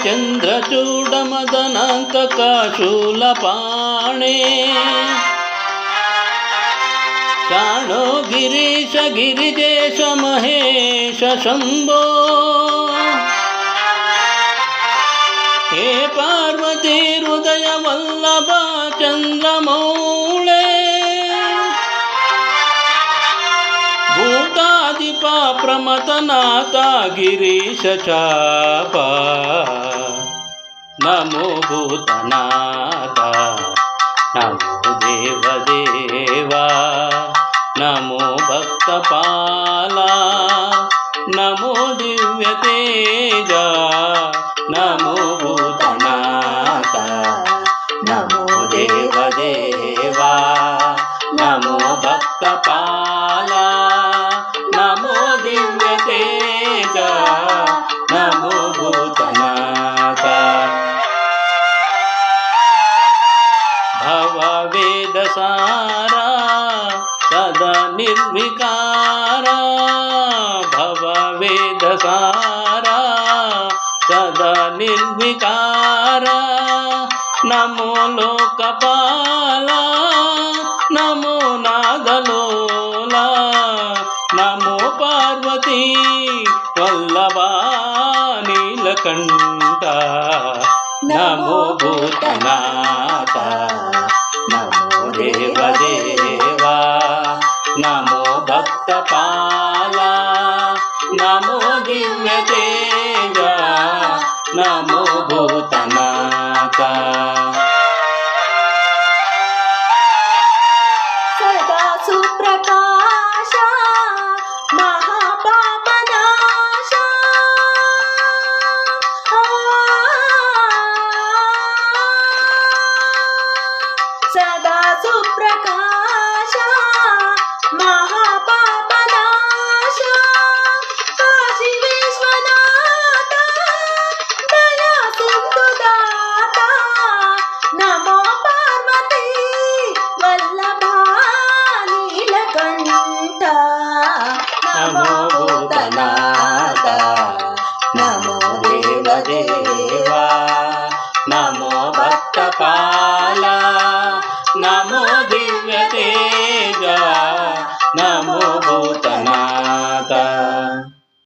चन्द्रचूडमदनान्तक शूलपाणे शाणो गिरीश गिरिजेश महेश शम्भो हे पार्वती हृदय वल्लभ चन्द्रमौळे भूतादिप प्रमथनाथ गिरीश चाप नमो भूतनाथ नमो देवदेवा नमो भक्तपाला नमो दिव्यतेज नमो भूतनाथ नमो देवदेवा नमो भक्तपाला नमो दिव्यतेज नमो भूतनाथ भववेदसारा सदा निर्विकारा भववेदसारा सदा निर्विकारा नमो लोकपाला नमो नादलोला नमो पार्वती वल्लभा नीलकण्ठ नमो भूतनाथ नमो देवदेवा नमो भक्तपाला नमो दिव्यतेज नमो भूतनाथ सदा सुप्रकाश